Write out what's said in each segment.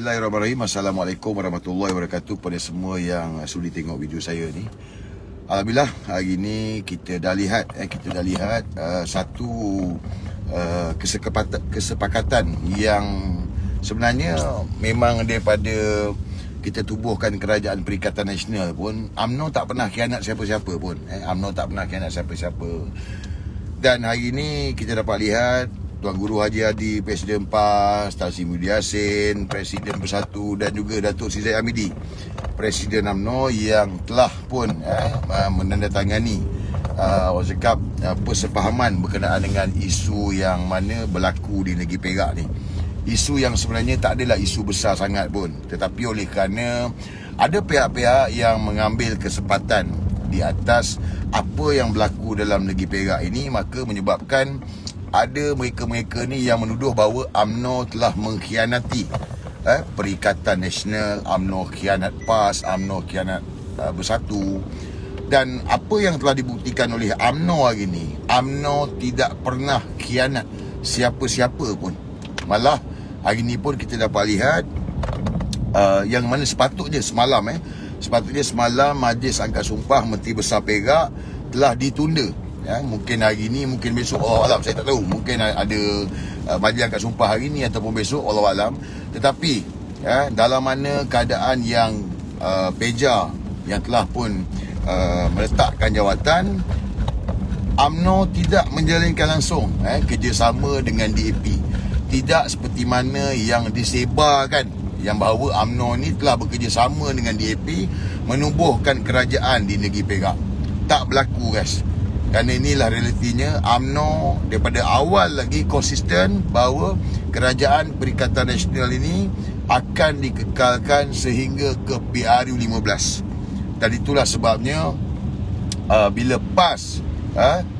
Bismillahirrahmanirrahim. Assalamualaikum warahmatullahi wabarakatuh pada semua yang sudi tengok video saya ni. Alhamdulillah, hari ni kita dah lihat satu kesepakatan yang sebenarnya memang daripada kita tubuhkan Kerajaan Perikatan Nasional pun, UMNO tak pernah khianat siapa-siapa pun. UMNO tak pernah khianat siapa-siapa. Dan hari ni kita dapat lihat Tuan Guru Haji Hadi, Presiden PAS, Tan Sri Muhyiddin Yassin, Presiden Bersatu, dan juga Datuk Seri Zahid Hamidi, Presiden UMNO, yang telah pun menandatangani persefahaman berkenaan dengan isu yang mana berlaku di negeri Perak ni. Isu yang sebenarnya tak adalah isu besar sangat pun, tetapi oleh kerana ada pihak-pihak yang mengambil kesempatan di atas apa yang berlaku dalam negeri Perak ini, maka menyebabkan ada mereka-mereka ni yang menuduh bahawa UMNO telah mengkhianati Perikatan Nasional, UMNO khianat PAS, UMNO khianat Bersatu. Dan apa yang telah dibuktikan oleh UMNO hari ni, UMNO tidak pernah khianat siapa-siapa pun. Malah hari ni pun kita dapat lihat yang mana sepatutnya semalam Majlis Angkat Sumpah Menteri Besar Perak telah ditunda. Mungkin hari ni, mungkin besok, Allahualam, saya tak tahu. Mungkin ada majlis angkat sumpah hari ni ataupun besok, Allahualam. Tetapi dalam mana keadaan yang Peja yang telah pun meletakkan jawatan, UMNO tidak menjalankan langsung kerjasama dengan DAP. Tidak seperti mana yang disebarkan, yang bahawa UMNO ni telah bekerjasama dengan DAP menubuhkan kerajaan di negeri Perak. Tak berlaku, guys. Kerana inilah realitinya, UMNO daripada awal lagi konsisten bahawa Kerajaan Perikatan Nasional ini akan dikekalkan sehingga ke PRU 15. Dan itulah sebabnya bila PAS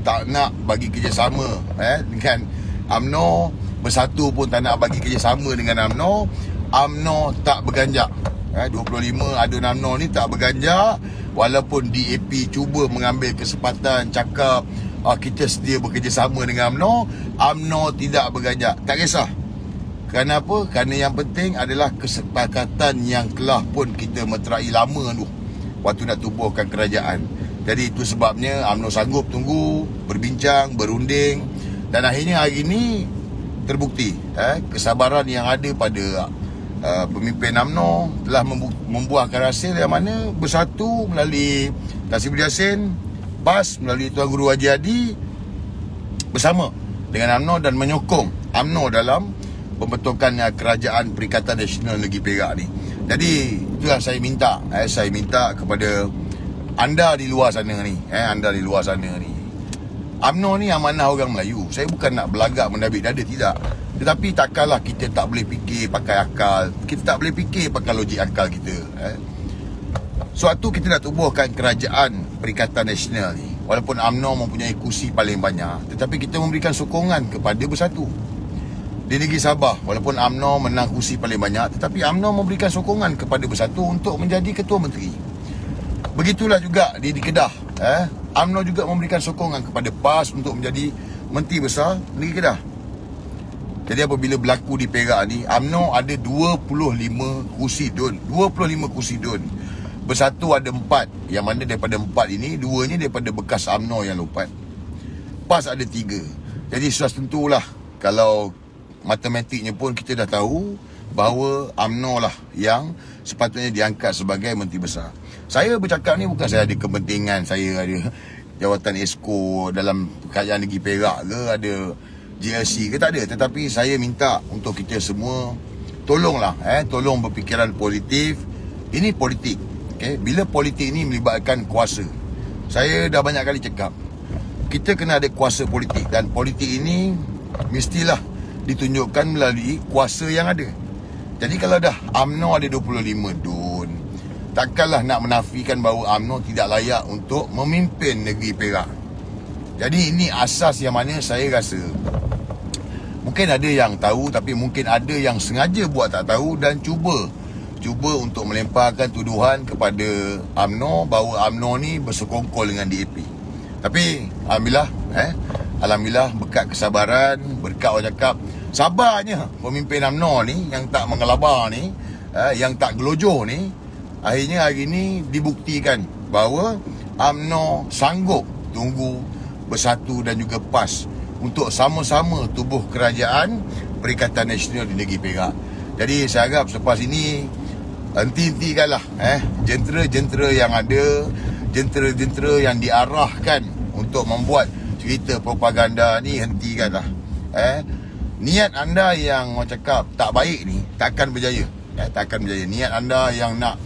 tak nak bagi kerjasama dengan UMNO, Bersatu pun tak nak bagi kerjasama dengan UMNO, UMNO tak berganjak. 25 aduan UMNO ni tak berganjak. Walaupun DAP cuba mengambil kesempatan cakap kita sedia bekerjasama dengan UMNO, UMNO tidak berganjak. Tak kisah. Kerana apa? Kerana yang penting adalah kesepakatan yang telah pun kita meterai lama tu waktu nak tubuhkan kerajaan. Jadi itu sebabnya UMNO sanggup tunggu, berbincang, berunding, dan akhirnya hari ini terbukti kesabaran yang ada pada pemimpin UMNO telah membuahkan hasil, yang mana Bersatu melalui Tan Sri Muhyiddin Yassin, PAS melalui Tuan Guru Haji Hadi bersama dengan UMNO dan menyokong UMNO dalam pembentukan Kerajaan Perikatan Nasional negeri Perak ni. Jadi itulah saya minta kepada anda di luar sana ni, UMNO ni amanah orang Melayu. Saya bukan nak belagak mendabik dada, tidak. Tetapi takkanlah kita tak boleh fikir pakai akal. Kita tak boleh fikir pakai logik akal kita. Suatu kita nak tubuhkan Kerajaan Perikatan Nasional ni, walaupun UMNO mempunyai kursi paling banyak, tetapi kita memberikan sokongan kepada Bersatu. Di negeri Sabah, walaupun UMNO menang kursi paling banyak, tetapi UMNO memberikan sokongan kepada Bersatu untuk menjadi Ketua Menteri. Begitulah juga di Kedah. UMNO juga memberikan sokongan kepada PAS untuk menjadi Menteri Besar negeri Kedah. Jadi apabila berlaku di Perak ni, UMNO ada 25 kursi DUN. 25 kursi DUN. Bersatu ada 4. Yang mana daripada 4 ini, 2-nya daripada bekas UMNO yang lompat. PAS ada 3. Jadi sudah tentulah, kalau matematiknya pun kita dah tahu bahawa UMNO lah yang sepatutnya diangkat sebagai Menteri Besar. Saya bercakap ni bukan saya ada kepentingan, saya ada jawatan ESCO dalam kerajaan negeri Perak ke, ada GLC ke, tak ada. Tetapi saya minta untuk kita semua, tolonglah tolong berfikiran positif. Ini politik, bila politik ni melibatkan kuasa. Saya dah banyak kali cakap, kita kena ada kuasa politik, dan politik ini mestilah ditunjukkan melalui kuasa yang ada. Jadi kalau dah UMNO ada 25 DUN, takkanlah nak menafikan bahawa UMNO tidak layak untuk memimpin negeri Perak. Jadi ini asas yang mana saya rasa mungkin ada yang tahu, tapi mungkin ada yang sengaja buat tak tahu dan cuba untuk melemparkan tuduhan kepada UMNO bahawa UMNO ni bersekongkol dengan DAP. Tapi Alhamdulillah berkat kesabaran, berkat orang cakap sabarnya pemimpin UMNO ni yang tak mengelabah ni, yang tak gelojoh ni, akhirnya hari ni dibuktikan bahawa UMNO sanggup tunggu bersatu dan juga PAS untuk sama-sama tubuh kerajaan Perikatan Nasional di negeri Perak. Jadi saya harap selepas ini henti-hentikanlah jentera-jentera yang ada, jentera-jentera yang diarahkan untuk membuat cerita propaganda ni, hentikanlah. Niat anda yang orang cakap tak baik ni takkan berjaya. Takkan berjaya. Niat anda yang nak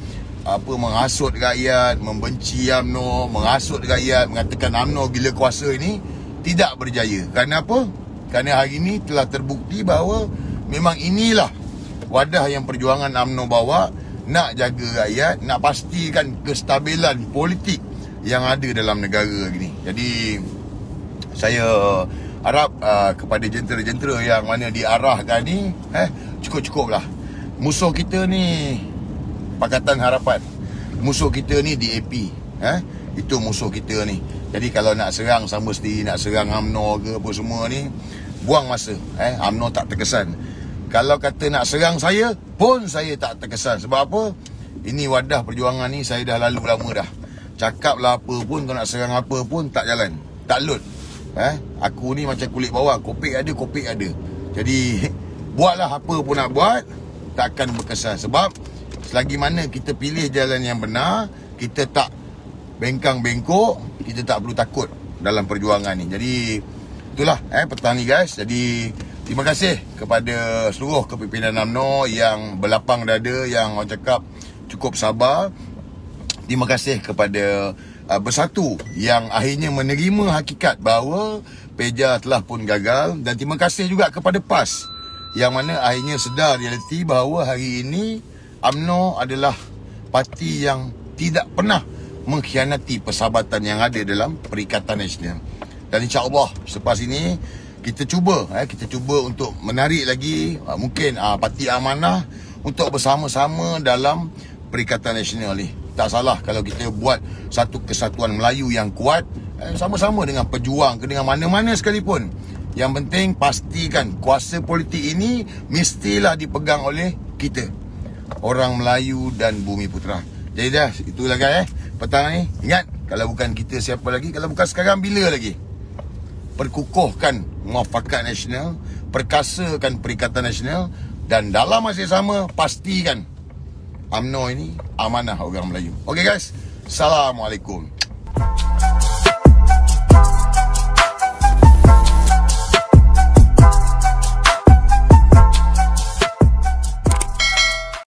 menghasut rakyat, membenci UMNO, menghasut rakyat, mengatakan UMNO gila kuasa ini tidak berjaya. Kerana apa? Kerana hari ini telah terbukti bahawa memang inilah wadah yang perjuangan UMNO bawa, nak jaga rakyat, nak pastikan kestabilan politik yang ada dalam negara hari ini. Jadi saya harap kepada jentera-jentera yang mana diarahkan ni, cukup-cukuplah. Musuh kita ni Pakatan Harapan, musuh kita ni DAP, itu musuh kita ni. Jadi kalau nak serang sama sendiri, nak serang UMNO ke apa semua ni, buang masa. UMNO tak terkesan. Kalau kata nak serang saya pun saya tak terkesan. Sebab apa? Ini wadah perjuangan ni saya dah lalu lama dah. Cakaplah apa pun, kalau nak serang apa pun tak jalan, tak load. Aku ni macam kulit bawang, kopik ada. Jadi buatlah apa pun nak buat, takkan berkesan. Sebab selagi mana kita pilih jalan yang benar, kita tak bengkang-bengkok, kita tak perlu takut dalam perjuangan ni. Jadi itulah petang ni guys. Jadi terima kasih kepada seluruh kepimpinan UMNO yang berlapang dada, yang orang cakap cukup sabar. Terima kasih kepada Bersatu yang akhirnya menerima hakikat bahawa Peja telah pun gagal. Dan terima kasih juga kepada PAS yang mana akhirnya sedar realiti bahawa hari ini UMNO adalah parti yang tidak pernah mengkhianati persahabatan yang ada dalam Perikatan Nasional. Dan insya-Allah selepas ini kita cuba untuk menarik lagi mungkin parti amanah untuk bersama-sama dalam Perikatan Nasional ni. Tak salah kalau kita buat satu kesatuan Melayu yang kuat, sama-sama dengan pejuang ke dengan mana-mana sekalipun. Yang penting pastikan kuasa politik ini mestilah dipegang oleh kita, orang Melayu dan Bumi Putera. Jadi dah, itulah guys petang ni. Ingat, kalau bukan kita siapa lagi? Kalau bukan sekarang, bila lagi? Perkukuhkan Muafakat Nasional, perkasakan Perikatan Nasional, dan dalam masa yang sama pastikan UMNO ini amanah orang Melayu. Okey guys, Assalamualaikum.